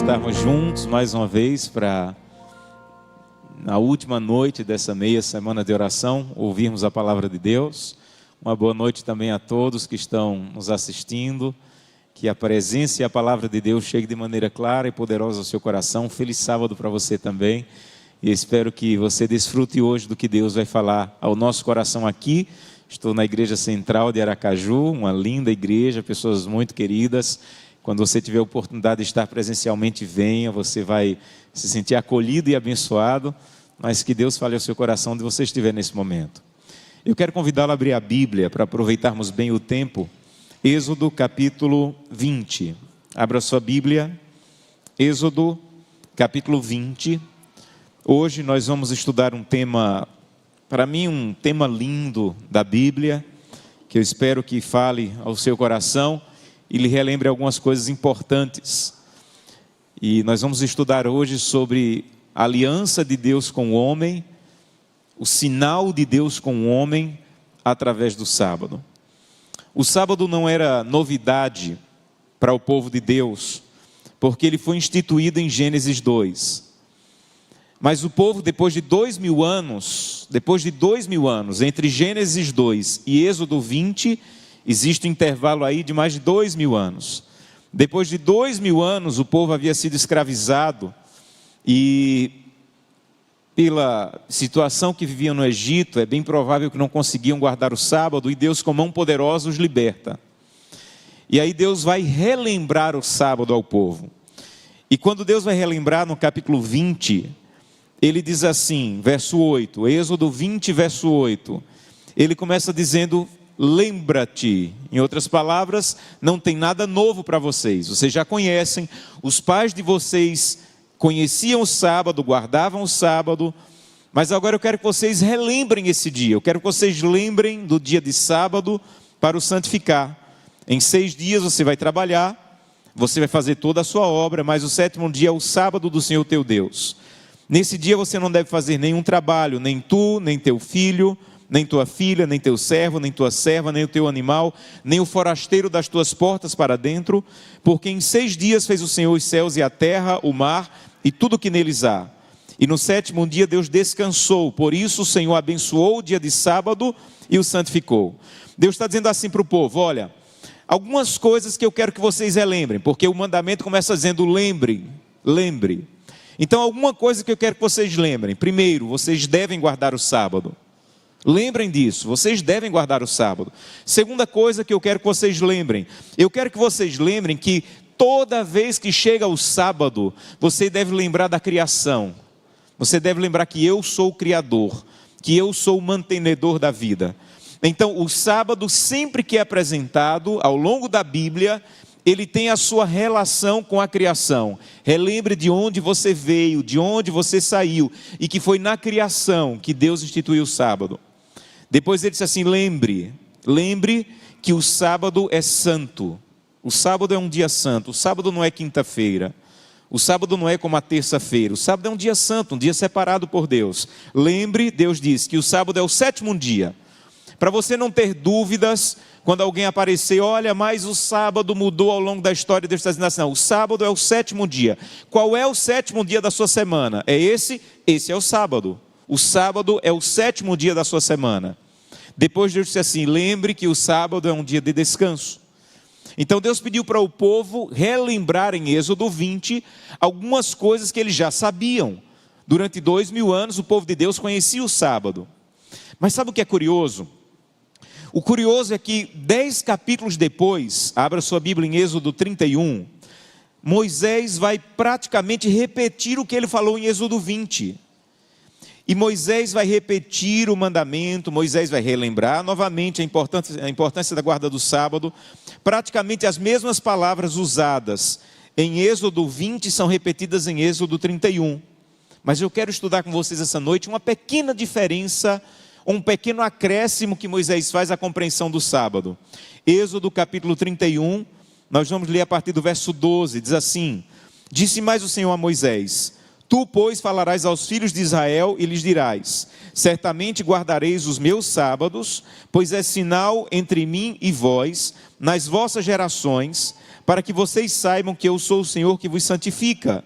estarmos juntos mais uma vez para, na última noite dessa meia semana de oração, ouvirmos a palavra de Deus. Uma boa noite também a todos que estão nos assistindo. Que a presença e a palavra de Deus chegue de maneira clara e poderosa ao seu coração. Um feliz sábado para você também. E espero que você desfrute hoje do que Deus vai falar ao nosso coração aqui. Estou na Igreja Central de Aracaju, uma linda igreja, pessoas muito queridas. Quando você tiver a oportunidade de estar presencialmente, venha, você vai se sentir acolhido e abençoado, mas que Deus fale ao seu coração onde você estiver nesse momento. Eu quero convidá-lo a abrir a Bíblia para aproveitarmos bem o tempo. Êxodo capítulo 20. Abra sua Bíblia, Êxodo capítulo 20. Hoje nós vamos estudar um tema, para mim um tema lindo da Bíblia, que eu espero que fale ao seu coração e lhe relembre algumas coisas importantes. E nós vamos estudar hoje sobre a aliança de Deus com o homem, o sinal de Deus com o homem através do sábado. O sábado não era novidade para o povo de Deus, porque ele foi instituído em Gênesis 2. Mas o povo, depois de 2000 anos, entre Gênesis 2 e Êxodo 20, existe um intervalo aí de mais de 2000 anos. Depois de 2000 anos, o povo havia sido escravizado e pela situação que viviam no Egito, é bem provável que não conseguiam guardar o sábado, e Deus com mão poderosa os liberta. E aí Deus vai relembrar o sábado ao povo. E quando Deus vai relembrar no capítulo 20, ele diz assim, verso 8, Êxodo 20, verso 8, ele começa dizendo: lembra-te. Em outras palavras, não tem nada novo para vocês, vocês já conhecem, os pais de vocês conheciam o sábado, guardavam o sábado, mas agora eu quero que vocês relembrem esse dia, eu quero que vocês lembrem do dia de sábado para o santificar. Em 6 dias você vai trabalhar, você vai fazer toda a sua obra, mas o 7º dia é o sábado do Senhor teu Deus. Nesse dia você não deve fazer nenhum trabalho, nem tu, nem teu filho, nem tua filha, nem teu servo, nem tua serva, nem o teu animal, nem o forasteiro das tuas portas para dentro, porque em 6 dias fez o Senhor os céus e a terra, o mar e tudo o que neles há. E no 7º dia Deus descansou, por isso o Senhor abençoou o dia de sábado e o santificou. Deus está dizendo assim para o povo: olha, algumas coisas que eu quero que vocês relembrem, porque o mandamento começa dizendo lembre. Então alguma coisa que eu quero que vocês lembrem. Primeiro, vocês devem guardar o sábado. Lembrem disso, vocês devem guardar o sábado. Segunda coisa que eu quero que vocês lembrem, eu quero que vocês lembrem que toda vez que chega o sábado, você deve lembrar da criação. Você deve lembrar que eu sou o Criador, que eu sou o mantenedor da vida. Então o sábado, sempre que é apresentado ao longo da Bíblia, ele tem a sua relação com a criação. Relembre de onde você veio, de onde você saiu, e que foi na criação que Deus instituiu o sábado. Depois ele disse assim: lembre que o sábado é santo. O sábado é um dia santo, o sábado não é quinta-feira, o sábado não é como a terça-feira, o sábado é um dia santo, um dia separado por Deus. Lembre, Deus diz que o sábado é o 7º dia. Para você não ter dúvidas, quando alguém aparecer, olha, mas o sábado mudou ao longo da história, Deus está dizendo assim: não, o sábado é o 7º dia. Qual é o 7º dia da sua semana? É esse é o sábado. O sábado é o 7º dia da sua semana. Depois Deus disse assim: lembre que o sábado é um dia de descanso. Então Deus pediu para o povo relembrar em Êxodo 20 algumas coisas que eles já sabiam. Durante 2000 anos o povo de Deus conhecia o sábado. Mas sabe o que é curioso? O curioso é que 10 capítulos depois, abra sua Bíblia em Êxodo 31, Moisés vai praticamente repetir o que ele falou em Êxodo 20. E Moisés vai repetir o mandamento, Moisés vai relembrar novamente a importância da guarda do sábado. Praticamente as mesmas palavras usadas em Êxodo 20 são repetidas em Êxodo 31. Mas eu quero estudar com vocês essa noite uma pequena diferença, um pequeno acréscimo que Moisés faz à compreensão do sábado. Êxodo capítulo 31, nós vamos ler a partir do verso 12, diz assim: disse mais o Senhor a Moisés: tu, pois, falarás aos filhos de Israel e lhes dirás: certamente guardareis os meus sábados, pois é sinal entre mim e vós, nas vossas gerações, para que vocês saibam que eu sou o Senhor que vos santifica.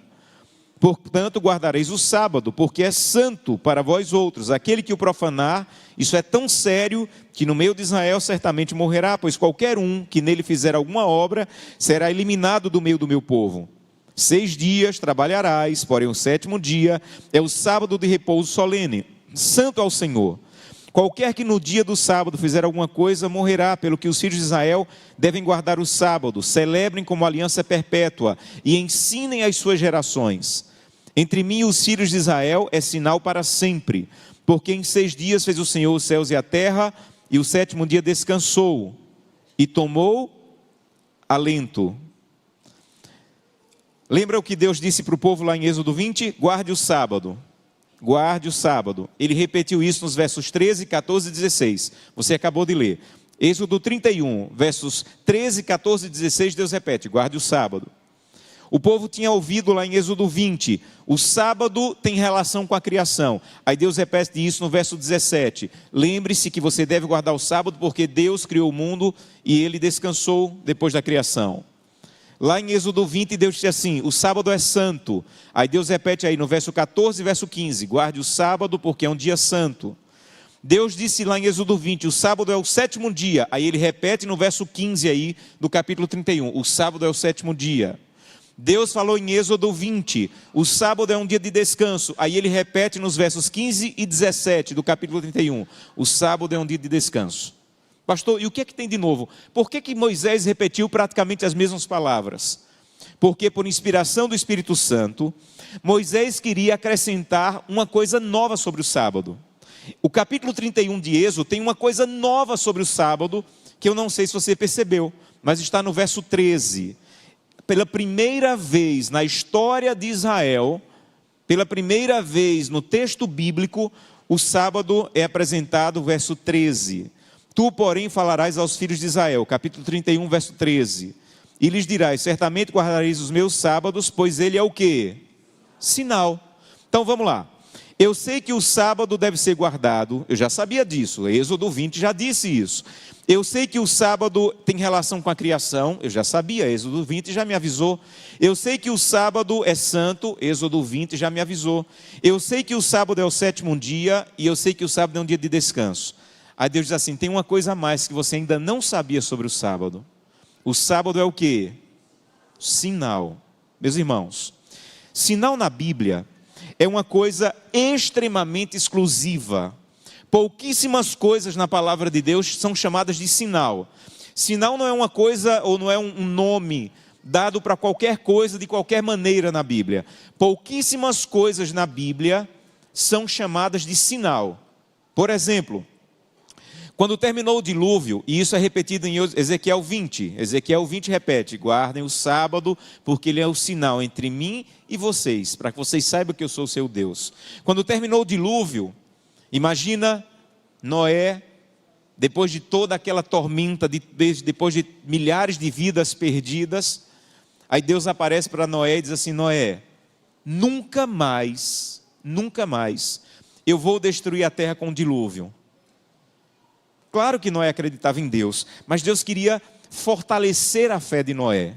Portanto, guardareis o sábado, porque é santo para vós outros. Aquele que o profanar, isso é tão sério, que no meio de Israel certamente morrerá, pois qualquer um que nele fizer alguma obra, será eliminado do meio do meu povo. 6 dias trabalharás, porém o 7º dia é o sábado de repouso solene, santo ao Senhor. Qualquer que no dia do sábado fizer alguma coisa, morrerá, pelo que os filhos de Israel devem guardar o sábado, celebrem como aliança perpétua e ensinem às suas gerações. Entre mim e os filhos de Israel é sinal para sempre, porque em 6 dias fez o Senhor os céus e a terra, e o 7º dia descansou, e tomou alento. Lembra o que Deus disse para o povo lá em Êxodo 20? Guarde o sábado. Guarde o sábado. Ele repetiu isso nos versos 13, 14 e 16. Você acabou de ler. Êxodo 31, versos 13, 14 e 16, Deus repete, guarde o sábado. O povo tinha ouvido lá em Êxodo 20, o sábado tem relação com a criação. Aí Deus repete isso no verso 17. Lembre-se que você deve guardar o sábado porque Deus criou o mundo e ele descansou depois da criação. Lá em Êxodo 20, Deus disse assim, o sábado é santo. Aí Deus repete aí no verso 14 e verso 15, guarde o sábado porque é um dia santo. Deus disse lá em Êxodo 20, o sábado é o 7º dia. Aí ele repete no verso 15 aí do capítulo 31, o sábado é o 7º dia. Deus falou em Êxodo 20, o sábado é um dia de descanso. Aí ele repete nos versos 15 e 17 do capítulo 31, o sábado é um dia de descanso. Pastor, e o que é que tem de novo? Por que Moisés repetiu praticamente as mesmas palavras? Porque por inspiração do Espírito Santo, Moisés queria acrescentar uma coisa nova sobre o sábado. O capítulo 31 de Êxodo tem uma coisa nova sobre o sábado, que eu não sei se você percebeu, mas está no verso 13. Pela primeira vez na história de Israel, pela primeira vez no texto bíblico, o sábado é apresentado, verso 13. Tu, porém, falarás aos filhos de Israel, capítulo 31, verso 13. E lhes dirás, certamente guardareis os meus sábados, pois ele é o quê? Sinal. Então vamos lá. Eu sei que o sábado deve ser guardado, eu já sabia disso, Êxodo 20 já disse isso. Eu sei que o sábado tem relação com a criação, eu já sabia, Êxodo 20 já me avisou. Eu sei que o sábado é santo, Êxodo 20 já me avisou. Eu sei que o sábado é o 7º dia, e eu sei que o sábado é um dia de descanso. Aí Deus diz assim, tem uma coisa a mais que você ainda não sabia sobre o sábado. O sábado é o quê? Sinal. Meus irmãos, sinal na Bíblia é uma coisa extremamente exclusiva. Pouquíssimas coisas na palavra de Deus são chamadas de sinal. Sinal não é uma coisa ou não é um nome dado para qualquer coisa de qualquer maneira na Bíblia. Pouquíssimas coisas na Bíblia são chamadas de sinal. Por exemplo, quando terminou o dilúvio, e isso é repetido em Ezequiel 20, Ezequiel 20 repete, guardem o sábado, porque ele é o sinal entre mim e vocês, para que vocês saibam que eu sou o seu Deus. Quando terminou o dilúvio, imagina Noé, depois de toda aquela tormenta, depois de milhares de vidas perdidas, aí Deus aparece para Noé e diz assim, Noé, nunca mais, eu vou destruir a terra com um dilúvio. Claro que Noé acreditava em Deus, mas Deus queria fortalecer a fé de Noé.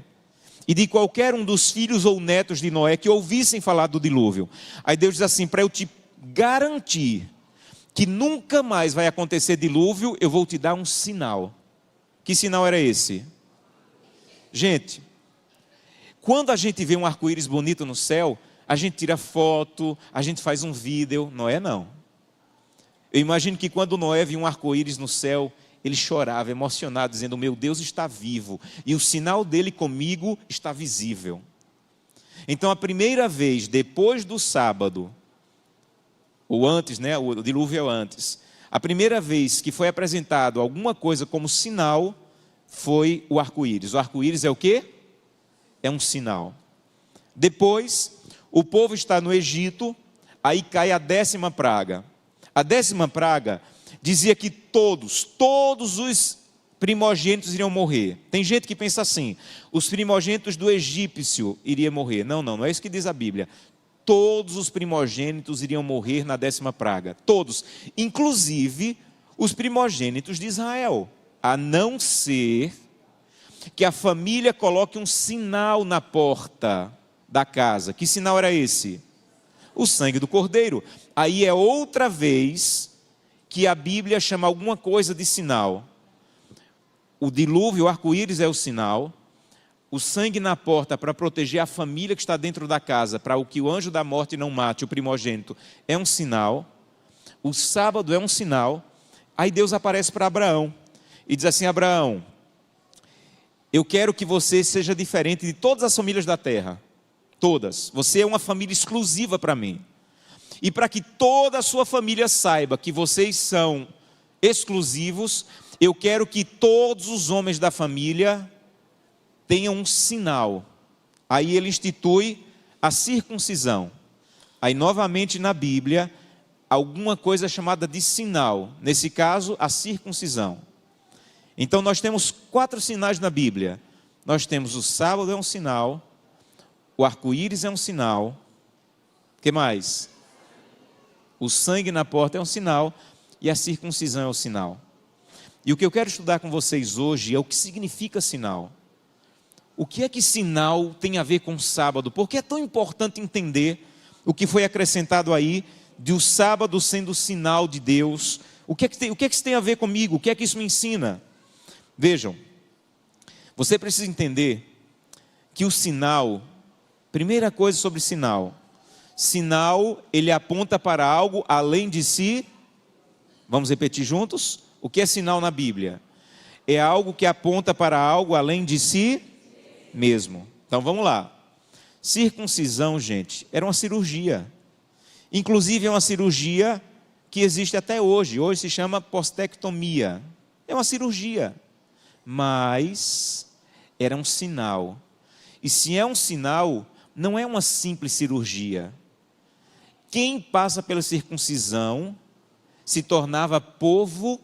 E de qualquer um dos filhos ou netos de Noé que ouvissem falar do dilúvio. Aí Deus diz assim, para eu te garantir que nunca mais vai acontecer dilúvio, eu vou te dar um sinal. Que sinal era esse? Gente, quando a gente vê um arco-íris bonito no céu, a gente tira foto, a gente faz um vídeo, Noé não. Eu imagino que quando Noé viu um arco-íris no céu, ele chorava, emocionado, dizendo, meu Deus está vivo, e o sinal dele comigo está visível. Então a primeira vez, depois do sábado, ou antes, né, o dilúvio é antes, a primeira vez que foi apresentado alguma coisa como sinal, foi o arco-íris. O arco-íris é o quê? É um sinal. Depois, o povo está no Egito, aí cai a 10ª praga. A 10ª praga dizia que todos os primogênitos iriam morrer. Tem gente que pensa assim, os primogênitos do egípcio iriam morrer. Não é isso que diz a Bíblia. Todos os primogênitos iriam morrer na 10ª praga. Todos, inclusive os primogênitos de Israel. A não ser que a família coloque um sinal na porta da casa. Que sinal era esse? O sangue do Cordeiro. Aí é outra vez que a Bíblia chama alguma coisa de sinal. O dilúvio, o arco-íris é o sinal. O sangue na porta para proteger a família que está dentro da casa, para que o anjo da morte não mate o primogênito, é um sinal. O sábado é um sinal. Aí Deus aparece para Abraão e diz assim: Abraão, eu quero que você seja diferente de todas as famílias da terra. Todas. Você é uma família exclusiva para mim. E para que toda a sua família saiba que vocês são exclusivos, eu quero que todos os homens da família tenham um sinal. Aí ele institui a circuncisão. Aí novamente na Bíblia, alguma coisa chamada de sinal. Nesse caso, a circuncisão. Então nós temos 4 sinais na Bíblia. Nós temos o sábado é um sinal, o arco-íris é um sinal. O que mais? O sangue na porta é um sinal e a circuncisão é um sinal. E o que eu quero estudar com vocês hoje é o que significa sinal. O que é que sinal tem a ver com sábado? Por que é tão importante entender o que foi acrescentado aí de o sábado sendo sinal de Deus? O que é que isso tem a ver comigo? O que é que isso me ensina? Vejam, você precisa entender que o sinal, primeira coisa sobre sinal, ele aponta para algo além de si. Vamos repetir juntos? O que é sinal na Bíblia? É algo que aponta para algo além de si mesmo. Então vamos lá. Circuncisão, gente, era uma cirurgia. Inclusive é uma cirurgia que existe até hoje. Hoje se chama postectomia. É uma cirurgia. Mas era um sinal. E se é um sinal, não é uma simples cirurgia. Quem passa pela circuncisão se tornava povo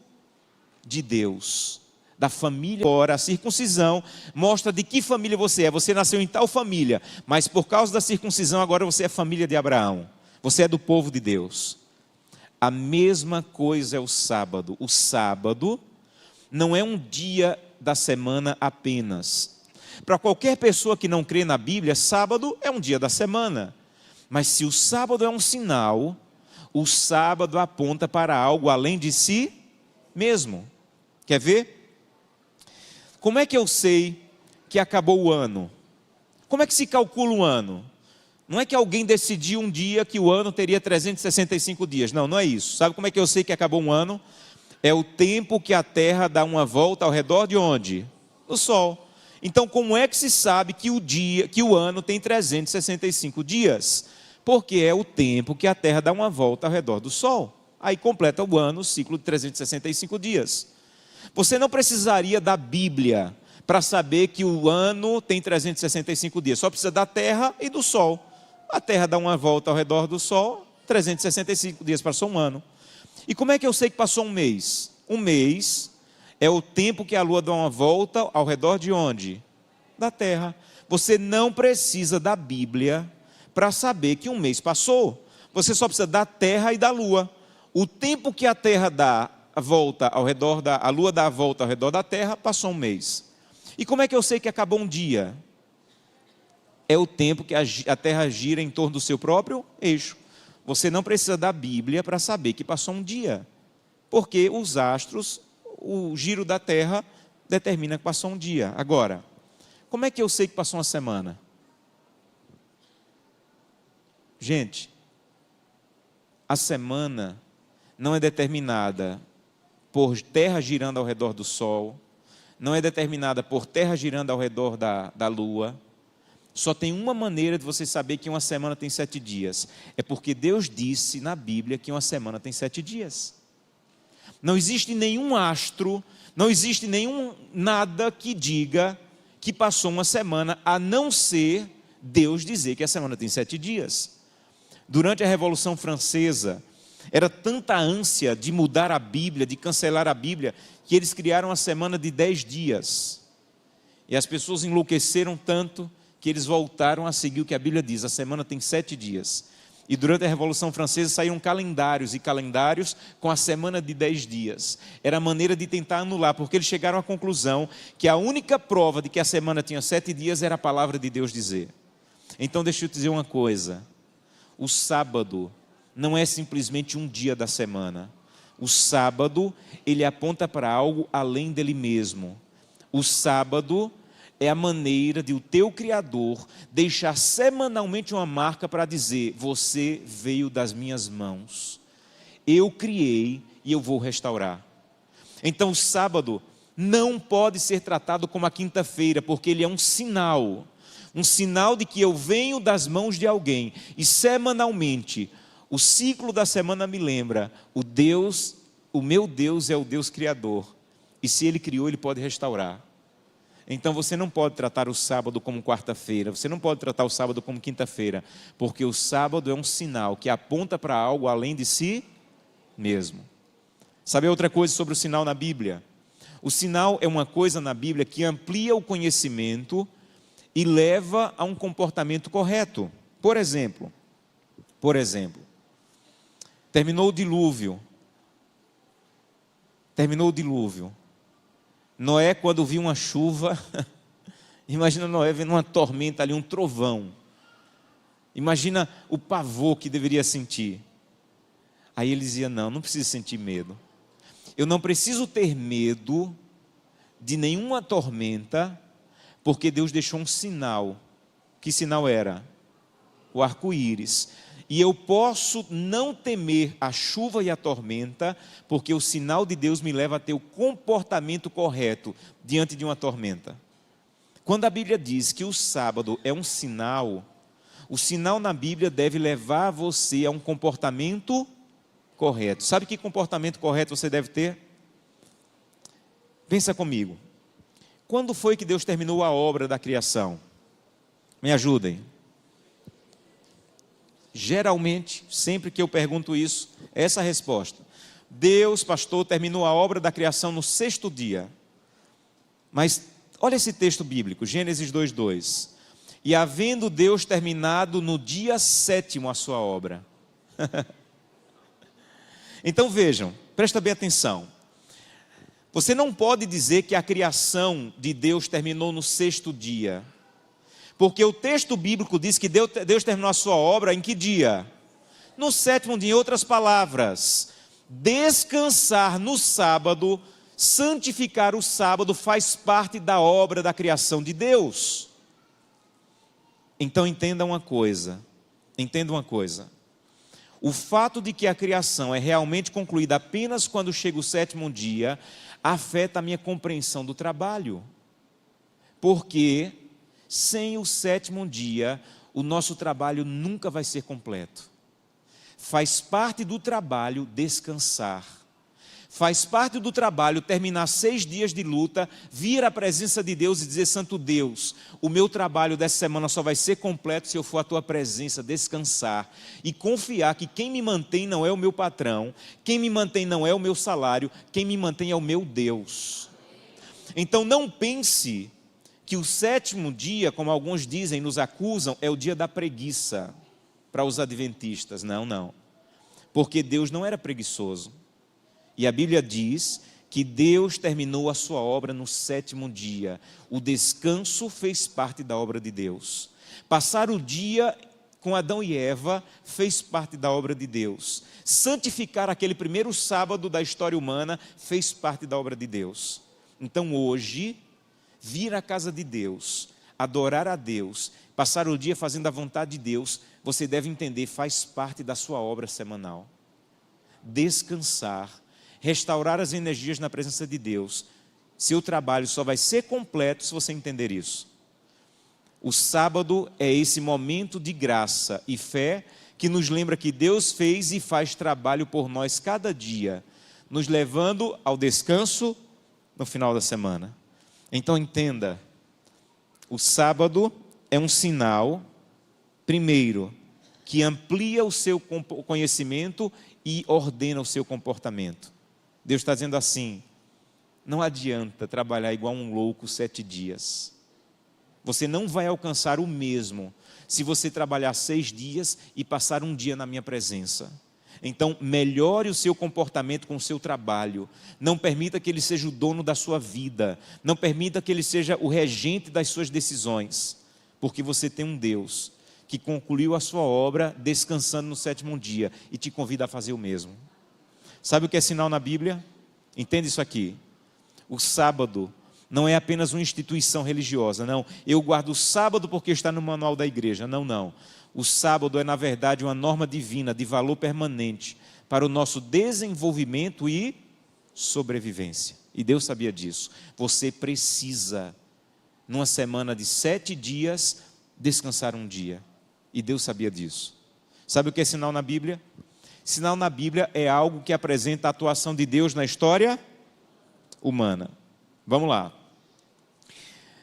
de Deus, da família. Ora, a circuncisão mostra de que família você é. Você nasceu em tal família, mas por causa da circuncisão agora você é família de Abraão. Você é do povo de Deus. A mesma coisa é o sábado. O sábado não é um dia da semana apenas. Para qualquer pessoa que não crê na Bíblia, sábado é um dia da semana. Mas se o sábado é um sinal, o sábado aponta para algo além de si mesmo. Quer ver? Como é que eu sei que acabou o ano? Como é que se calcula um ano? Não é que alguém decidiu um dia que o ano teria 365 dias. Não, não é isso. Sabe como é que eu sei que acabou um ano? É o tempo que a Terra dá uma volta ao redor de onde? Do Sol. Então, como é que se sabe que o ano tem 365 dias? Porque é o tempo que a Terra dá uma volta ao redor do Sol. Aí completa o ano, o ciclo de 365 dias. Você não precisaria da Bíblia para saber que o ano tem 365 dias. Só precisa da Terra e do Sol. A Terra dá uma volta ao redor do Sol, 365 dias passou um ano. E como é que eu sei que passou um mês? Um mês é o tempo que a Lua dá uma volta ao redor de onde? Da Terra. Você não precisa da Bíblia para saber que um mês passou. Você só precisa da Terra e da Lua. O tempo que a Terra dá a volta ao redor a Lua dá a volta ao redor da Terra, passou um mês. E como é que eu sei que acabou um dia? É o tempo que a Terra gira em torno do seu próprio eixo. Você não precisa da Bíblia para saber que passou um dia. Porque os astros, o giro da Terra determina que passou um dia. Agora, como é que eu sei que passou uma semana? Gente, a semana não é determinada por Terra girando ao redor do Sol, não é determinada por Terra girando ao redor da Lua. Só tem uma maneira de você saber que uma semana tem 7 dias. É porque Deus disse na Bíblia que uma semana tem 7 dias. Não existe nenhum astro, não existe nada que diga que passou uma semana, a não ser Deus dizer que a semana tem 7 dias. Durante a Revolução Francesa, era tanta ânsia de mudar a Bíblia, de cancelar a Bíblia, que eles criaram a semana de 10 dias. E as pessoas enlouqueceram tanto que eles voltaram a seguir o que a Bíblia diz. A semana tem 7 dias. E durante a Revolução Francesa saíram calendários e calendários com a semana de 10 dias. Era a maneira de tentar anular, porque eles chegaram à conclusão que a única prova de que a semana tinha 7 dias era a palavra de Deus dizer. Então deixa eu te dizer uma coisa. O sábado não é simplesmente um dia da semana. O sábado, ele aponta para algo além dele mesmo. O sábado é a maneira de o teu Criador deixar semanalmente uma marca para dizer: você veio das minhas mãos, eu criei e eu vou restaurar. Então o sábado não pode ser tratado como a quinta-feira, porque ele é um sinal de que eu venho das mãos de alguém. E semanalmente, o ciclo da semana me lembra: o meu Deus é o Deus Criador, e se Ele criou, Ele pode restaurar. Então você não pode tratar o sábado como quarta-feira, você não pode tratar o sábado como quinta-feira, porque o sábado é um sinal que aponta para algo além de si mesmo. Sabe outra coisa sobre o sinal na Bíblia? O sinal é uma coisa na Bíblia que amplia o conhecimento e leva a um comportamento correto. Por exemplo, terminou o dilúvio. Noé, quando viu uma chuva, imagina Noé vendo uma tormenta ali, um trovão. Imagina o pavor que deveria sentir. Aí ele dizia: não precisa sentir medo. Eu não preciso ter medo de nenhuma tormenta, porque Deus deixou um sinal. Que sinal era? O arco-íris. E eu posso não temer a chuva e a tormenta, porque o sinal de Deus me leva a ter o comportamento correto diante de uma tormenta. Quando a Bíblia diz que o sábado é um sinal, o sinal na Bíblia deve levar você a um comportamento correto. Sabe que comportamento correto você deve ter? Pensa comigo. Quando foi que Deus terminou a obra da criação? Me ajudem. Geralmente, sempre que eu pergunto isso, essa é a resposta. Deus, pastor, terminou a obra da criação no 6º dia. Mas olha esse texto bíblico, Gênesis 2:2. E havendo Deus terminado no dia 7º a sua obra. Então vejam, presta bem atenção. Você não pode dizer que a criação de Deus terminou no 6º dia. Porque o texto bíblico diz que Deus terminou a sua obra em que dia? No 7º dia. Em outras palavras, descansar no sábado, santificar o sábado, faz parte da obra da criação de Deus. Então entenda uma coisa. O fato de que a criação é realmente concluída apenas quando chega o 7º dia, afeta a minha compreensão do trabalho. Porque sem o 7º dia, o nosso trabalho nunca vai ser completo. Faz parte do trabalho descansar. Faz parte do trabalho terminar 6 dias de luta, vir à presença de Deus e dizer: Santo Deus, o meu trabalho dessa semana só vai ser completo se eu for à tua presença, descansar e confiar que quem me mantém não é o meu patrão, quem me mantém não é o meu salário, quem me mantém é o meu Deus. Então não pense que o 7º dia, como alguns dizem, nos acusam, é o dia da preguiça para os adventistas. Não. Porque Deus não era preguiçoso. E a Bíblia diz que Deus terminou a sua obra no 7º dia. O descanso fez parte da obra de Deus. Passar o dia com Adão e Eva fez parte da obra de Deus. Santificar aquele primeiro sábado da história humana fez parte da obra de Deus. Então hoje, vir à casa de Deus, adorar a Deus, passar o dia fazendo a vontade de Deus, você deve entender, faz parte da sua obra semanal. Descansar, restaurar as energias na presença de Deus. Seu trabalho só vai ser completo se você entender isso. O sábado é esse momento de graça e fé que nos lembra que Deus fez e faz trabalho por nós cada dia, nos levando ao descanso no final da semana. Então entenda, o sábado é um sinal, primeiro, que amplia o seu conhecimento e ordena o seu comportamento. Deus está dizendo assim: não adianta trabalhar igual um louco 7 dias. Você não vai alcançar o mesmo se você trabalhar 6 dias e passar um dia na minha presença. Então, melhore o seu comportamento com o seu trabalho. Não permita que ele seja o dono da sua vida. Não permita que ele seja o regente das suas decisões. Porque você tem um Deus que concluiu a sua obra descansando no 7º dia e te convida a fazer o mesmo. Sabe o que é sinal na Bíblia? Entende isso aqui. O sábado não é apenas uma instituição religiosa, não. Eu guardo o sábado porque está no manual da igreja. Não, não. O sábado é, na verdade, uma norma divina de valor permanente para o nosso desenvolvimento e sobrevivência. E Deus sabia disso. Você precisa, numa semana de 7 dias, descansar um dia. E Deus sabia disso. Sabe o que é sinal na Bíblia? Sinal na Bíblia é algo que apresenta a atuação de Deus na história humana. Vamos lá.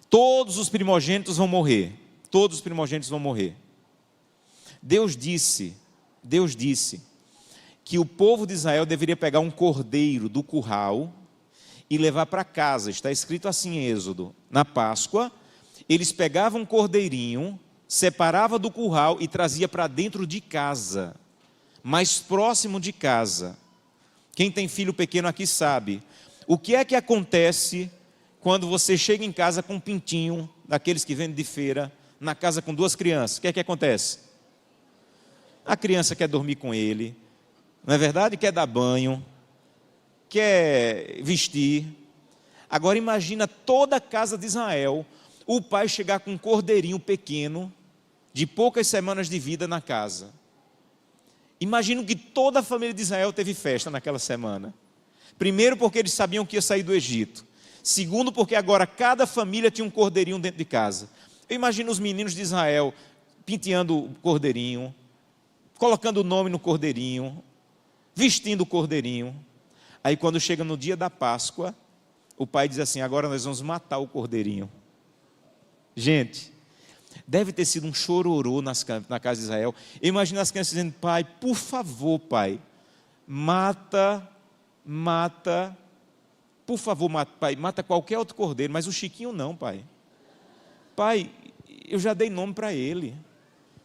Todos os primogênitos vão morrer. Todos os primogênitos vão morrer. Deus disse que o povo de Israel deveria pegar um cordeiro do curral e levar para casa. Está escrito assim em Êxodo. Na Páscoa, eles pegavam um cordeirinho, separavam do curral e trazia para dentro de casa, mais próximo de casa. Quem tem filho pequeno aqui sabe. O que é que acontece quando você chega em casa com um pintinho, daqueles que vendem de feira, na casa com 2 crianças? O que é que acontece? A criança quer dormir com ele, não é verdade? Quer dar banho, quer vestir. Agora imagina toda a casa de Israel, o pai chegar com um cordeirinho pequeno, de poucas semanas de vida na casa. Imagino que toda a família de Israel teve festa naquela semana. Primeiro porque eles sabiam que ia sair do Egito. Segundo porque agora cada família tinha um cordeirinho dentro de casa. Eu imagino os meninos de Israel penteando o cordeirinho, colocando o nome no cordeirinho, vestindo o cordeirinho. Aí quando chega no dia da Páscoa, o pai diz assim: agora nós vamos matar o cordeirinho. Gente, deve ter sido um chororô na casa de Israel. Eu imagino as crianças dizendo: pai, por favor, pai, mata, por favor, pai, mata qualquer outro cordeiro, mas o Chiquinho não, pai. Pai, eu já dei nome para ele.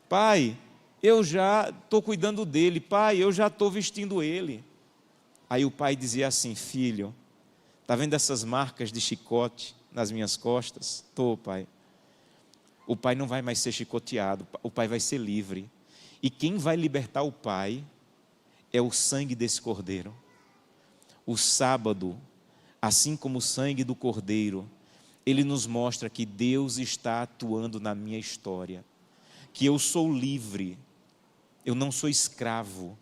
Pai, eu já estou cuidando dele. Pai, eu já estou vestindo ele. Aí o pai dizia assim: filho, está vendo essas marcas de chicote nas minhas costas? Estou, pai. O pai não vai mais ser chicoteado, o pai vai ser livre. E quem vai libertar o pai é o sangue desse cordeiro. O sábado, assim como o sangue do cordeiro, ele nos mostra que Deus está atuando na minha história, que eu sou livre, eu não sou escravo,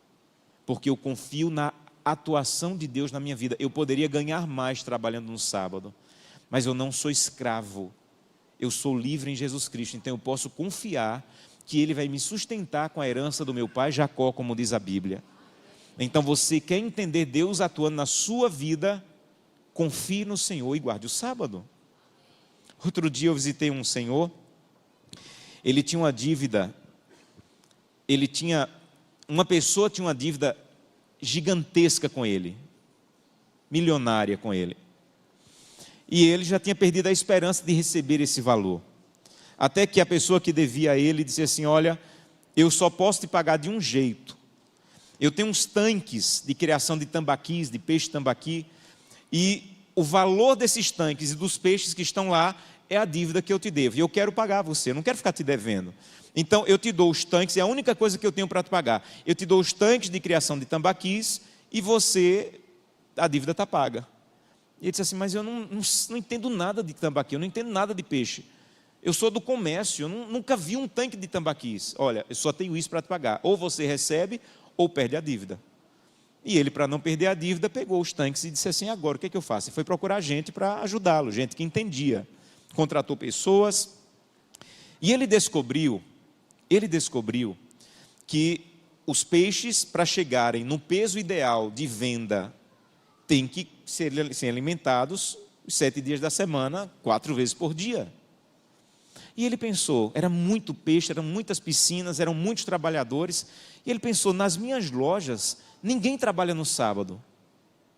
porque eu confio na atuação de Deus na minha vida. Eu poderia ganhar mais trabalhando no sábado, mas eu não sou escravo, eu sou livre em Jesus Cristo, então eu posso confiar que Ele vai me sustentar com a herança do meu pai Jacó, como diz a Bíblia. Então você quer entender Deus atuando na sua vida, confie no Senhor e guarde o sábado. Outro dia eu visitei um senhor, ele tinha uma dívida, uma pessoa tinha uma dívida gigantesca com ele, milionária com ele. E ele já tinha perdido a esperança de receber esse valor. Até que a pessoa que devia a ele disse assim: olha, eu só posso te pagar de um jeito. Eu tenho uns tanques de criação de tambaquis, de peixe tambaqui, e o valor desses tanques e dos peixes que estão lá é a dívida que eu te devo. E eu quero pagar você, eu não quero ficar te devendo. Então eu te dou os tanques, é a única coisa que eu tenho para te pagar. Eu te dou os tanques de criação de tambaquis e você, a dívida está paga. E ele disse assim: mas eu não entendo nada de tambaqui, eu não entendo nada de peixe. Eu sou do comércio, eu nunca vi um tanque de tambaquis. Olha, eu só tenho isso para te pagar. Ou você recebe, ou perde a dívida. E ele, para não perder a dívida, pegou os tanques e disse assim: agora o que é que eu faço? E foi procurar gente para ajudá-lo, gente que entendia. Contratou pessoas. E ele descobriu que os peixes, para chegarem no peso ideal de venda, têm que ser alimentados os 7 dias da semana, 4 vezes por dia. E ele pensou, era muito peixe, eram muitas piscinas, eram muitos trabalhadores. E ele pensou: nas minhas lojas, ninguém trabalha no sábado.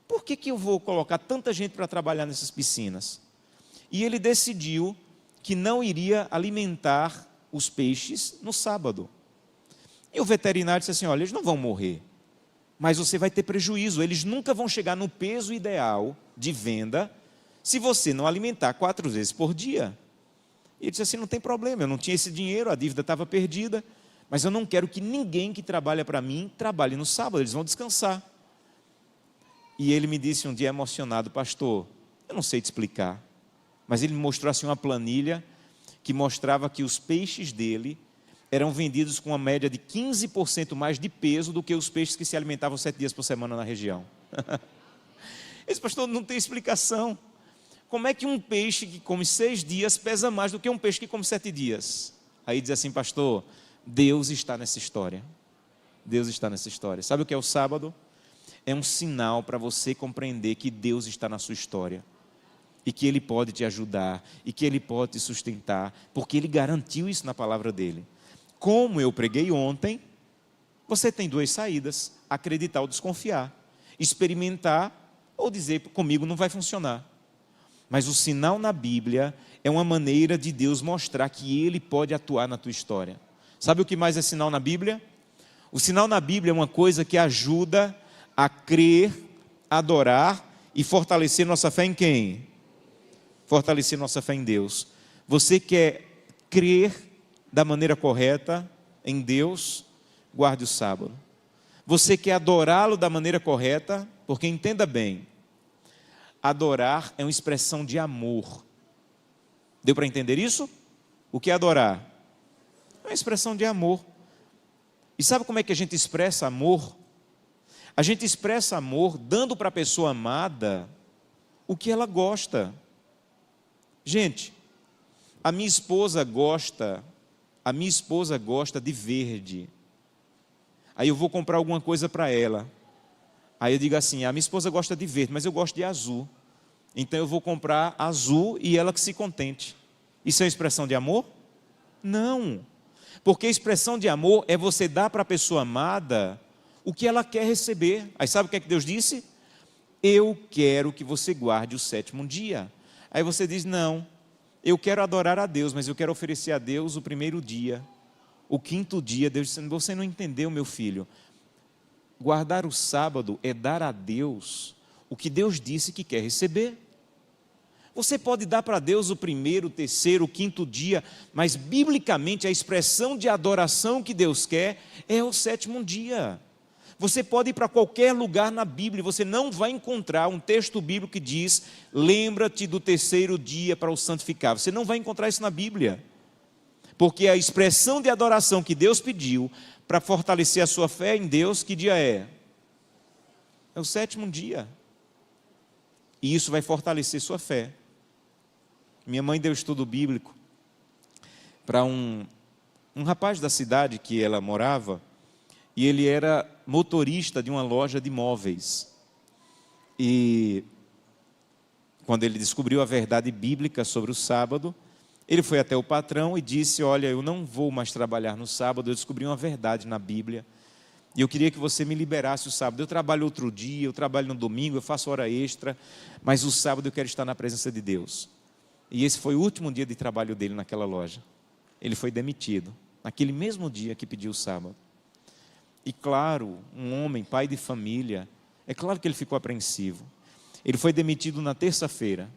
Por que eu vou colocar tanta gente para trabalhar nessas piscinas? E ele decidiu que não iria alimentar os peixes no sábado. E o veterinário disse assim: olha, eles não vão morrer, mas você vai ter prejuízo, eles nunca vão chegar no peso ideal de venda se você não alimentar 4 vezes por dia. E ele disse assim: não tem problema, eu não tinha esse dinheiro, a dívida estava perdida, mas eu não quero que ninguém que trabalha para mim trabalhe no sábado, eles vão descansar. E ele me disse um dia emocionado: pastor, eu não sei te explicar, mas ele me mostrou assim uma planilha que mostrava que os peixes dele eram vendidos com uma média de 15% mais de peso do que os peixes que se alimentavam 7 dias por semana na região. Esse pastor, não tem explicação. Como é que um peixe que come 6 dias pesa mais do que um peixe que come 7 dias? Aí diz assim: pastor, Deus está nessa história. Deus está nessa história. Sabe o que é o sábado? É um sinal para você compreender que Deus está na sua história. E que Ele pode te ajudar. E que Ele pode te sustentar. Porque Ele garantiu isso na palavra dEle. Como eu preguei ontem, você tem 2 saídas: acreditar ou desconfiar. Experimentar ou dizer: comigo não vai funcionar. Mas o sinal na Bíblia é uma maneira de Deus mostrar que Ele pode atuar na tua história. Sabe o que mais é sinal na Bíblia? O sinal na Bíblia é uma coisa que ajuda a crer, adorar e fortalecer nossa fé em quem? Fortalecer nossa fé em Deus. Você quer crer da maneira correta em Deus? Guarde o sábado. Você quer adorá-lo da maneira correta? Porque entenda bem, adorar é uma expressão de amor. Deu para entender isso? O que é adorar? É uma expressão de amor. E sabe como é que a gente expressa amor? A gente expressa amor dando para a pessoa amada o que ela gosta. Gente, a minha esposa gosta de verde. Aí eu vou comprar alguma coisa para ela. Aí eu digo assim: a minha esposa gosta de verde, mas eu gosto de azul. Então eu vou comprar azul e ela que se contente. Isso é expressão de amor? Não. Porque a expressão de amor é você dar para a pessoa amada o que ela quer receber. Aí sabe o que é que Deus disse? Eu quero que você guarde o 7º dia. Aí você diz: não, eu quero adorar a Deus, mas eu quero oferecer a Deus o 1º dia. O 5º dia, Deus disse: você não entendeu, meu filho. Guardar o sábado é dar a Deus o que Deus disse que quer receber. Você pode dar para Deus o 1º, o 3º, o 5º dia, mas biblicamente a expressão de adoração que Deus quer é o 7º dia. Você pode ir para qualquer lugar na Bíblia, você não vai encontrar um texto bíblico que diz: lembra-te do 3º dia para o santificar. Você não vai encontrar isso na Bíblia. Porque a expressão de adoração que Deus pediu para fortalecer a sua fé em Deus, que dia é? É o 7º dia. E isso vai fortalecer sua fé. Minha mãe deu estudo bíblico para um rapaz da cidade que ela morava, e ele era motorista de uma loja de móveis. E quando ele descobriu a verdade bíblica sobre o sábado, ele foi até o patrão e disse: olha, eu não vou mais trabalhar no sábado, eu descobri uma verdade na Bíblia, e eu queria que você me liberasse o sábado. Eu trabalho outro dia, eu trabalho no domingo, eu faço hora extra, mas o sábado eu quero estar na presença de Deus. E esse foi o último dia de trabalho dele naquela loja. Ele foi demitido, naquele mesmo dia que pediu o sábado. E claro, um homem, pai de família, é claro que ele ficou apreensivo. Ele foi demitido na terça-feira.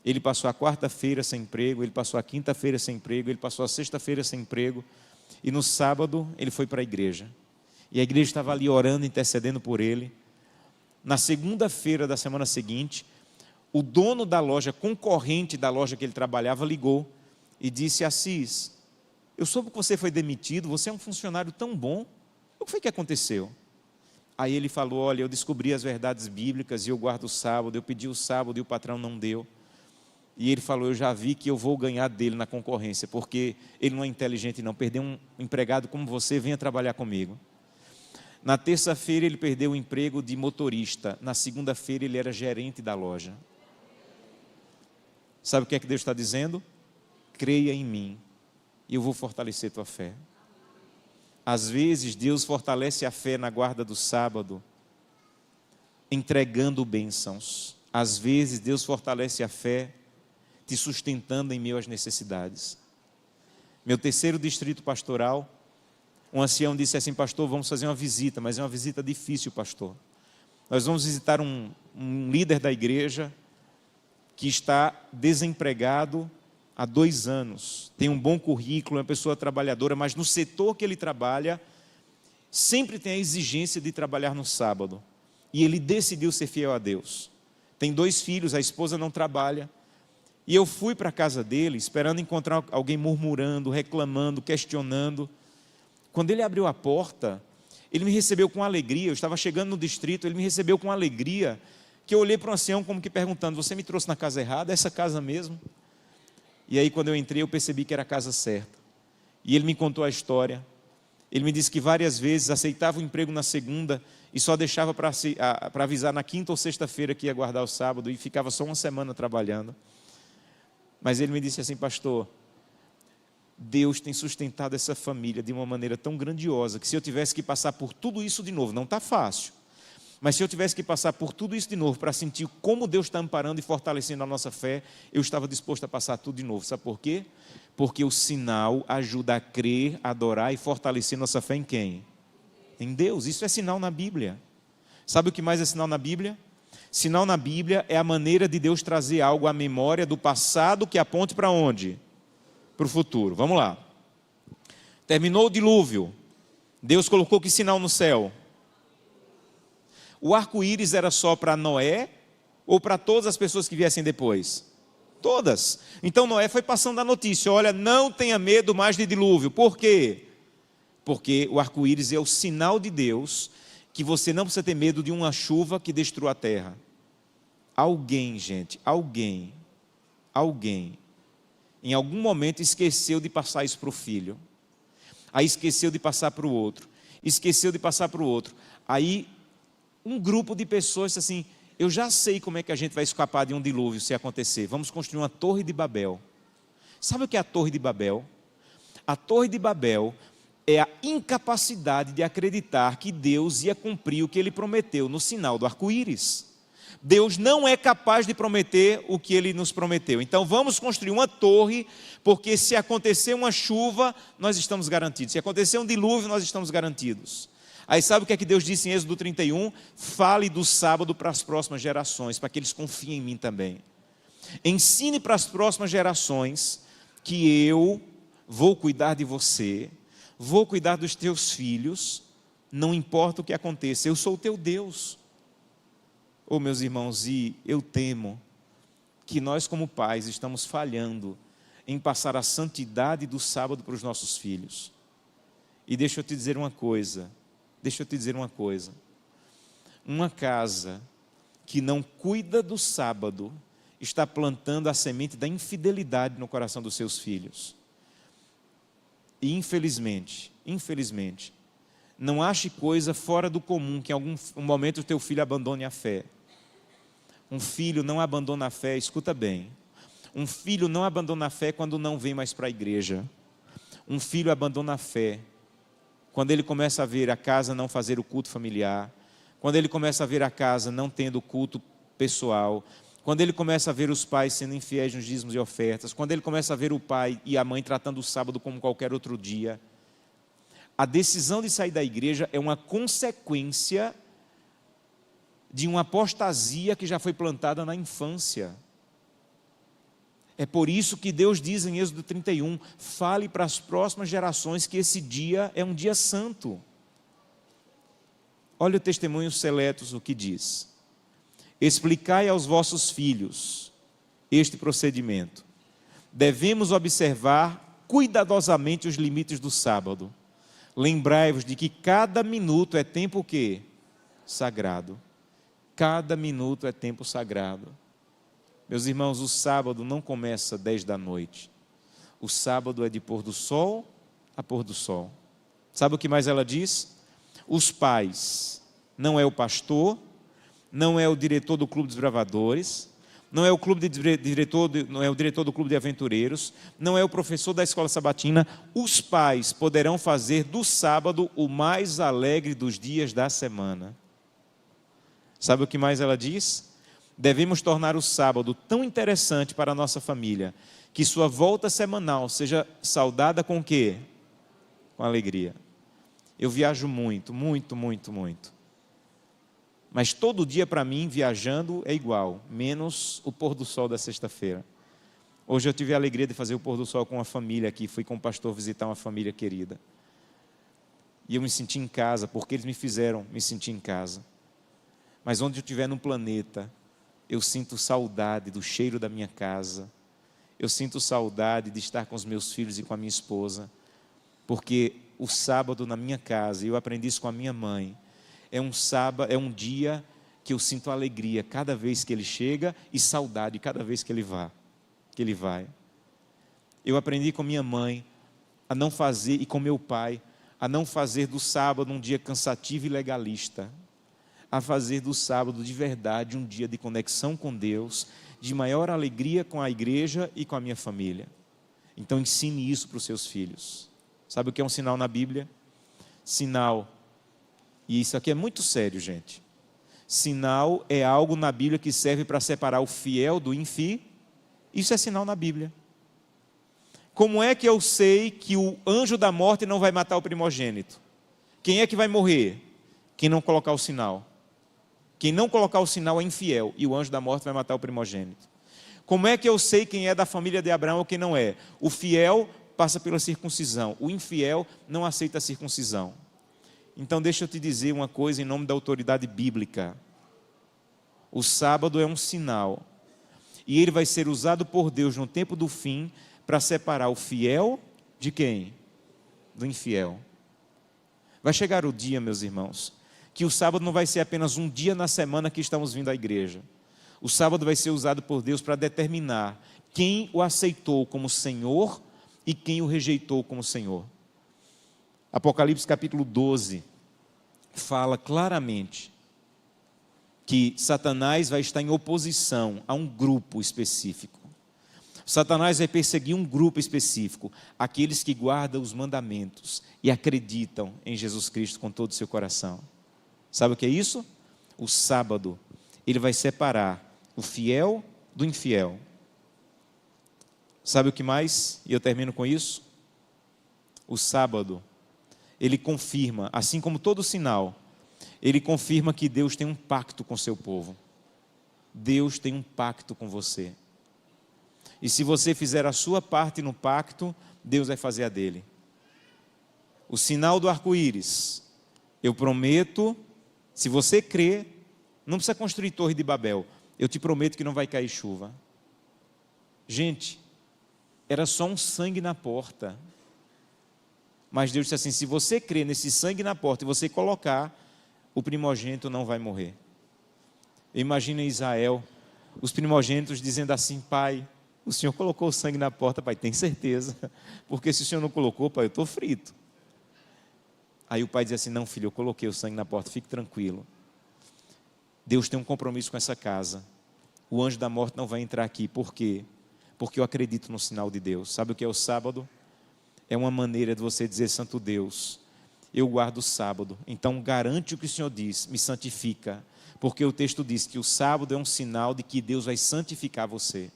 Ele passou a quarta-feira sem emprego, ele passou a quinta-feira sem emprego, ele passou a sexta-feira sem emprego. E no sábado ele foi para a igreja. E a igreja estava ali orando, intercedendo por ele. Na segunda-feira da semana seguinte, o dono da loja, concorrente da loja que ele trabalhava, ligou e disse: Assis, eu soube que você foi demitido, você é um funcionário tão bom, o que foi que aconteceu? Aí ele falou: olha, eu descobri as verdades bíblicas e eu guardo o sábado, eu pedi o sábado e o patrão não deu. E ele falou: eu já vi que eu vou ganhar dele na concorrência, porque ele não é inteligente não, perder um empregado como você, venha trabalhar comigo. Na terça-feira ele perdeu o emprego de motorista, na segunda-feira ele era gerente da loja. Sabe o que é que Deus está dizendo? Creia em mim e eu vou fortalecer tua fé. Às vezes Deus fortalece a fé na guarda do sábado, entregando bênçãos. Às vezes Deus fortalece a fé te sustentando em meio às necessidades. Meu terceiro distrito pastoral, um ancião disse assim: pastor, vamos fazer uma visita, mas é uma visita difícil, pastor. Nós vamos visitar um líder da igreja que está desempregado há 2 anos, tem um bom currículo, é uma pessoa trabalhadora, mas no setor que ele trabalha, sempre tem a exigência de trabalhar no sábado. E ele decidiu ser fiel a Deus. Tem 2 filhos, a esposa não trabalha. E eu fui para a casa dele, esperando encontrar alguém murmurando, reclamando, questionando. Quando ele abriu a porta, ele me recebeu com alegria. Eu estava chegando no distrito, ele me recebeu com alegria, que eu olhei para o ancião como que perguntando: você me trouxe na casa errada? É essa casa mesmo? E aí quando eu entrei, eu percebi que era a casa certa. E ele me contou a história. Ele me disse que várias vezes aceitava o emprego na segunda e só deixava para avisar na quinta ou sexta-feira que ia guardar o sábado, e ficava só uma semana trabalhando. Mas ele me disse assim: pastor, Deus tem sustentado essa família de uma maneira tão grandiosa, que se eu tivesse que passar por tudo isso de novo, não está fácil, mas se eu tivesse que passar por tudo isso de novo para sentir como Deus está amparando e fortalecendo a nossa fé, eu estava disposto a passar tudo de novo. Sabe por quê? Porque o sinal ajuda a crer, adorar e fortalecer nossa fé em quem? Em Deus. Isso é sinal na Bíblia. Sabe o que mais é sinal na Bíblia? Sinal na Bíblia é a maneira de Deus trazer algo à memória do passado que aponte para onde? Para o futuro. Vamos lá. Terminou o dilúvio. Deus colocou que sinal no céu? O arco-íris era só para Noé ou para todas as pessoas que viessem depois? Todas. Então Noé foi passando a notícia: olha, não tenha medo mais de dilúvio. Por quê? Porque o arco-íris é o sinal de Deus que você não precisa ter medo de uma chuva que destrua a terra. Alguém, gente, alguém, em algum momento esqueceu de passar isso para o filho. Aí esqueceu de passar para o outro. Esqueceu de passar para o outro. Aí um grupo de pessoas disse assim: eu já sei como é que a gente vai escapar de um dilúvio se acontecer. Vamos construir uma torre de Babel. Sabe o que é a torre de Babel? A torre de Babel é a incapacidade de acreditar que Deus ia cumprir o que Ele prometeu no sinal do arco-íris. Deus não é capaz de prometer o que Ele nos prometeu. Então vamos construir uma torre, porque se acontecer uma chuva, nós estamos garantidos. Se acontecer um dilúvio, nós estamos garantidos. Aí sabe o que é que Deus disse em Êxodo 31? Fale do sábado para as próximas gerações, para que eles confiem em mim também. Ensine para as próximas gerações que eu vou cuidar de você, vou cuidar dos teus filhos, não importa o que aconteça, eu sou o teu Deus. Oh, meus irmãos, e eu temo que nós como pais estamos falhando em passar a santidade do sábado para os nossos filhos. E deixa eu te dizer uma coisa, uma casa que não cuida do sábado está plantando a semente da infidelidade no coração dos seus filhos. E infelizmente, não ache coisa fora do comum que em algum momento o teu filho abandone a fé. Um filho não abandona a fé, escuta bem, um filho não abandona a fé quando não vem mais para a igreja. Um filho abandona a fé quando ele começa a ver a casa não fazer o culto familiar, quando ele começa a ver a casa não tendo culto pessoal, quando ele começa a ver os pais sendo infiéis nos dízimos e ofertas, quando ele começa a ver o pai e a mãe tratando o sábado como qualquer outro dia. A decisão de sair da igreja é uma consequência de uma apostasia que já foi plantada na infância. É por isso que Deus diz em Êxodo 31, fale para as próximas gerações que esse dia é um dia santo. Olha o testemunho Seletos, o que diz: explicai aos vossos filhos este procedimento. Devemos observar cuidadosamente os limites do sábado. Lembrai-vos de que cada minuto é tempo o quê? Sagrado. Cada minuto é tempo sagrado. Meus irmãos, o sábado não começa 10 da noite. O sábado é de pôr do sol a pôr do sol. Sabe o que mais ela diz? Os pais, não é o pastor, não é o diretor do clube dos bravadores, não é o diretor do clube de aventureiros, não é o professor da escola sabatina. Os pais poderão fazer do sábado o mais alegre dos dias da semana. Sabe o que mais ela diz? Devemos tornar o sábado tão interessante para a nossa família, que sua volta semanal seja saudada com o quê? Com alegria. Eu viajo muito, muito, muito, muito. Mas todo dia para mim, viajando, é igual, menos o pôr do sol da sexta-feira. Hoje eu tive a alegria de fazer o pôr do sol com a família aqui, fui com o pastor visitar uma família querida. E eu me senti em casa, porque eles me fizeram me sentir em casa. Mas onde eu estiver no planeta, eu sinto saudade do cheiro da minha casa, eu sinto saudade de estar com os meus filhos e com a minha esposa, porque o sábado na minha casa, e eu aprendi isso com a minha mãe, é um dia que eu sinto alegria cada vez que ele chega e saudade cada vez que ele vai. Eu aprendi com minha mãe a não fazer, e com meu pai, a não fazer do sábado um dia cansativo e legalista, a fazer do sábado de verdade um dia de conexão com Deus, de maior alegria com a igreja e com a minha família. Então ensine isso para os seus filhos. Sabe o que é um sinal na Bíblia? Sinal, e isso aqui é muito sério, gente. Sinal é algo na Bíblia que serve para separar o fiel do infiel. Isso é sinal na Bíblia. Como é que eu sei que o anjo da morte não vai matar o primogênito? Quem é que vai morrer? Quem não colocar o sinal. Quem não colocar o sinal é infiel, e o anjo da morte vai matar o primogênito. Como é que eu sei quem é da família de Abraão ou quem não é? O fiel passa pela circuncisão, o infiel não aceita a circuncisão. Então deixa eu te dizer uma coisa em nome da autoridade bíblica. O sábado é um sinal, e ele vai ser usado por Deus no tempo do fim, para separar o fiel de quem? Do infiel. Vai chegar o dia, meus irmãos, que o sábado não vai ser apenas um dia na semana que estamos vindo à igreja. O sábado vai ser usado por Deus para determinar quem o aceitou como Senhor e quem o rejeitou como Senhor. Apocalipse capítulo 12 fala claramente que Satanás vai estar em oposição a um grupo específico. Satanás vai perseguir um grupo específico, aqueles que guardam os mandamentos e acreditam em Jesus Cristo com todo o seu coração. Sabe o que é isso? O sábado, ele vai separar o fiel do infiel. Sabe o que mais? E eu termino com isso. O sábado, ele confirma, assim como todo sinal, ele confirma que Deus tem um pacto com o seu povo. Deus tem um pacto com você. E se você fizer a sua parte no pacto, Deus vai fazer a dele. O sinal do arco-íris, eu prometo, se você crer, não precisa construir torre de Babel, eu te prometo que não vai cair chuva. Gente, era só um sangue na porta. Mas Deus disse assim, se você crer nesse sangue na porta e você colocar, o primogênito não vai morrer. Imagina Israel, os primogênitos dizendo assim, pai, o Senhor colocou o sangue na porta, pai, tem certeza? Porque se o Senhor não colocou, pai, eu estou frito. Aí o pai diz assim, não filho, eu coloquei o sangue na porta, fique tranquilo. Deus tem um compromisso com essa casa. O anjo da morte não vai entrar aqui, por quê? Porque eu acredito no sinal de Deus. Sabe o que é o sábado? É uma maneira de você dizer, santo Deus, eu guardo o sábado, então garante o que o Senhor diz, me santifica. Porque o texto diz que o sábado é um sinal de que Deus vai santificar você.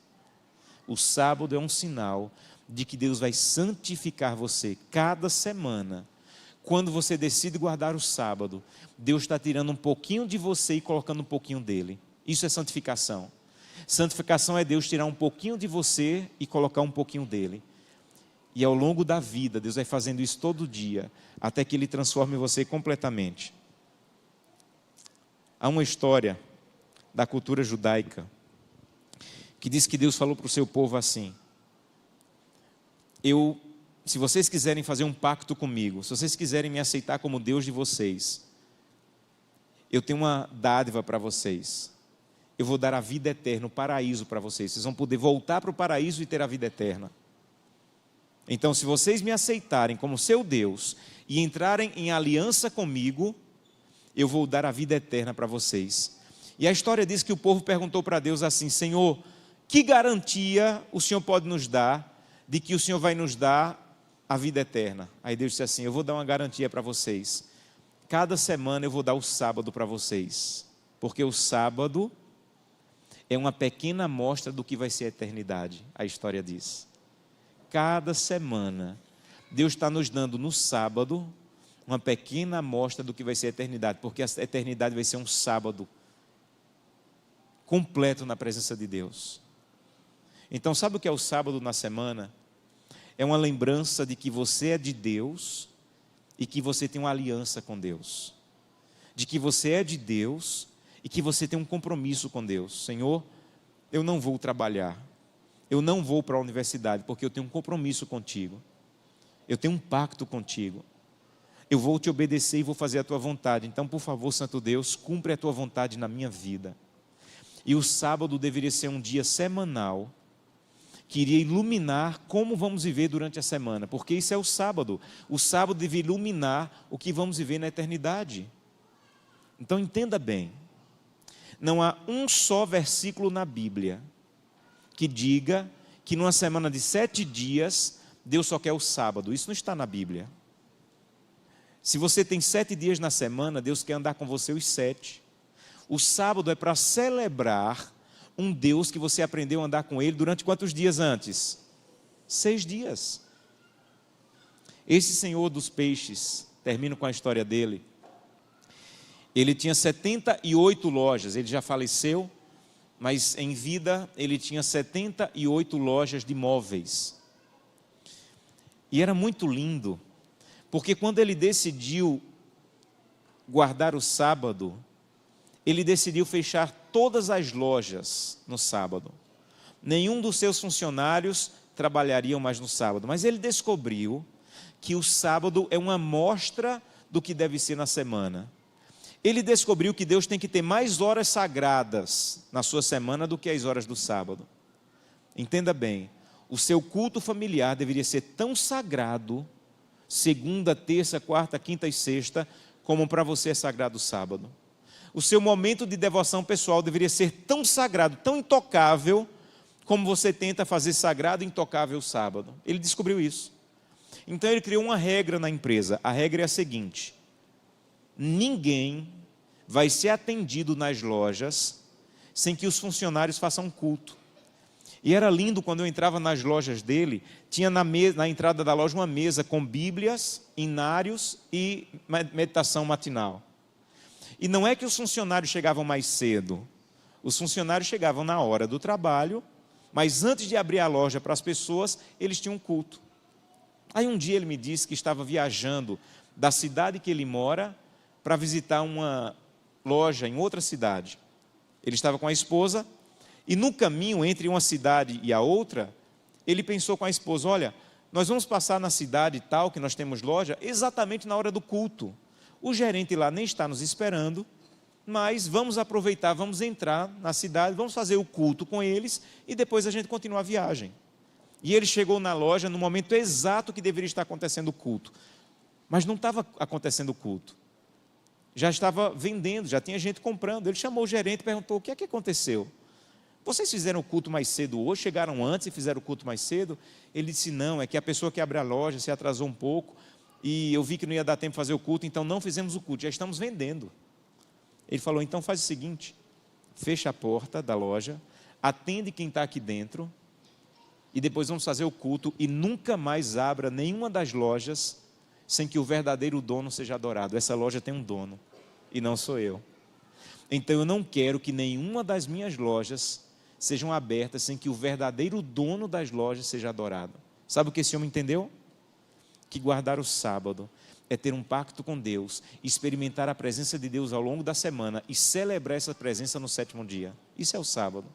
O sábado é um sinal de que Deus vai santificar você. Cada semana, quando você decide guardar o sábado, Deus está tirando um pouquinho de você e colocando um pouquinho dele. Isso é santificação. Santificação é Deus tirar um pouquinho de você e colocar um pouquinho dele. E ao longo da vida, Deus vai fazendo isso todo dia, até que Ele transforme você completamente. Há uma história da cultura judaica, que diz que Deus falou para o seu povo assim, se vocês quiserem fazer um pacto comigo, se vocês quiserem me aceitar como Deus de vocês, eu tenho uma dádiva para vocês, eu vou dar a vida eterna, o paraíso para vocês, vocês vão poder voltar para o paraíso e ter a vida eterna. Então, se vocês me aceitarem como seu Deus e entrarem em aliança comigo, eu vou dar a vida eterna para vocês. E a história diz que o povo perguntou para Deus assim, Senhor, que garantia o Senhor pode nos dar de que o Senhor vai nos dar a vida eterna? Aí Deus disse assim, eu vou dar uma garantia para vocês. Cada semana eu vou dar o sábado para vocês. Porque o sábado é uma pequena amostra do que vai ser a eternidade, a história diz. Cada semana, Deus está nos dando no sábado uma pequena amostra do que vai ser a eternidade, porque a eternidade vai ser um sábado completo na presença de Deus. Então, sabe o que é o sábado na semana? É uma lembrança de que você é de Deus e que você tem uma aliança com Deus. De que você é de Deus e que você tem um compromisso com Deus. Senhor, eu não vou trabalhar, eu não vou para a universidade, porque eu tenho um compromisso contigo. Eu tenho um pacto contigo. Eu vou te obedecer e vou fazer a tua vontade. Então, por favor, Santo Deus, cumpre a tua vontade na minha vida. E o sábado deveria ser um dia semanal, que iria iluminar como vamos viver durante a semana, porque isso é o sábado. O sábado deve iluminar o que vamos viver na eternidade. Então entenda bem, não há um só versículo na Bíblia que diga que numa semana de 7 dias, Deus só quer o sábado. Isso não está na Bíblia. Se você tem 7 dias na semana, Deus quer andar com você os 7. O sábado é para celebrar um Deus que você aprendeu a andar com Ele durante quantos dias antes? 6 dias. Esse senhor dos peixes, termino com a história dele, ele tinha 78 lojas, ele já faleceu, mas em vida ele tinha 78 lojas de móveis. E era muito lindo, porque quando ele decidiu guardar o sábado, ele decidiu fechar todas as lojas no sábado. Nenhum dos seus funcionários trabalhariam mais no sábado, mas ele descobriu que o sábado é uma amostra do que deve ser na semana. Ele descobriu que Deus tem que ter mais horas sagradas na sua semana do que as horas do sábado. Entenda bem, o seu culto familiar deveria ser tão sagrado, segunda, terça, quarta, quinta e sexta, como para você é sagrado o sábado. O seu momento de devoção pessoal deveria ser tão sagrado, tão intocável, como você tenta fazer sagrado e intocável o sábado. Ele descobriu isso. Então ele criou uma regra na empresa. A regra é a seguinte: ninguém vai ser atendido nas lojas sem que os funcionários façam culto. E era lindo quando eu entrava nas lojas dele, tinha na entrada da loja uma mesa com bíblias, inários e meditação matinal. E não é que os funcionários chegavam mais cedo, os funcionários chegavam na hora do trabalho, mas antes de abrir a loja para as pessoas, eles tinham um culto. Aí um dia ele me disse que estava viajando da cidade que ele mora para visitar uma loja em outra cidade. Ele estava com a esposa e no caminho entre uma cidade e a outra, ele pensou com a esposa: olha, nós vamos passar na cidade tal que nós temos loja exatamente na hora do culto. O gerente lá nem está nos esperando, mas vamos aproveitar, vamos entrar na cidade, vamos fazer o culto com eles e depois a gente continua a viagem. E ele chegou na loja no momento exato que deveria estar acontecendo o culto, mas não estava acontecendo o culto. Já estava vendendo, já tinha gente comprando. Ele chamou o gerente e perguntou: o que é que aconteceu? Vocês fizeram o culto mais cedo hoje? Chegaram antes e fizeram o culto mais cedo? Ele disse: não, é que a pessoa que abre a loja se atrasou um pouco e eu vi que não ia dar tempo de fazer o culto, então não fizemos o culto, já estamos vendendo. Ele falou: então faz o seguinte, fecha a porta da loja, atende quem está aqui dentro e depois vamos fazer o culto e nunca mais abra nenhuma das lojas sem que o verdadeiro dono seja adorado. Essa loja tem um dono e não sou eu. Então eu não quero que nenhuma das minhas lojas sejam abertas sem que o verdadeiro dono das lojas seja adorado. Sabe o que esse homem entendeu? Que guardar o sábado é ter um pacto com Deus, experimentar a presença de Deus ao longo da semana e celebrar essa presença no 7º dia. Isso é o sábado.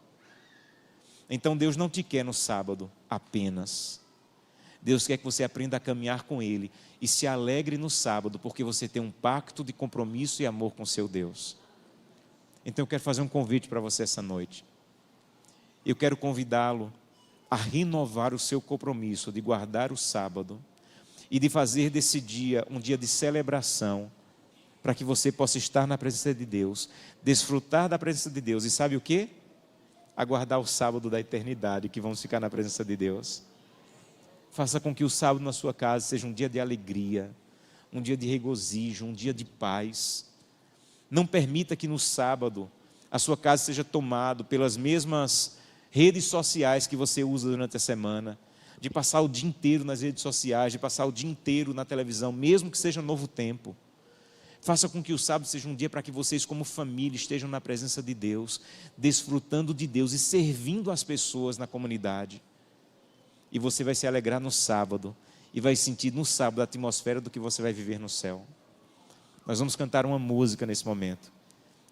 Então Deus não te quer no sábado apenas. Deus quer que você aprenda a caminhar com Ele e se alegre no sábado, porque você tem um pacto de compromisso e amor com seu Deus. Então eu quero fazer um convite para você essa noite. Eu quero convidá-lo a renovar o seu compromisso de guardar o sábado e de fazer desse dia um dia de celebração, para que você possa estar na presença de Deus, desfrutar da presença de Deus. E sabe o quê? Aguardar o sábado da eternidade, que vamos ficar na presença de Deus. Faça com que o sábado na sua casa seja um dia de alegria, um dia de regozijo, um dia de paz. Não permita que no sábado a sua casa seja tomada pelas mesmas redes sociais que você usa durante a semana, de passar o dia inteiro nas redes sociais, de passar o dia inteiro na televisão, mesmo que seja Novo Tempo. Faça com que o sábado seja um dia para que vocês, como família, estejam na presença de Deus, desfrutando de Deus e servindo as pessoas na comunidade. E você vai se alegrar no sábado e vai sentir no sábado a atmosfera do que você vai viver no céu. Nós vamos cantar uma música nesse momento.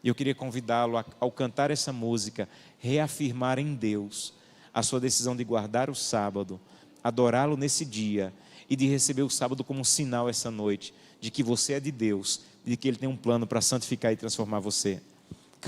E eu queria convidá-lo a, ao cantar essa música, reafirmar em Deus a sua decisão de guardar o sábado, adorá-lo nesse dia e de receber o sábado como um sinal essa noite de que você é de Deus, de que Ele tem um plano para santificar e transformar você.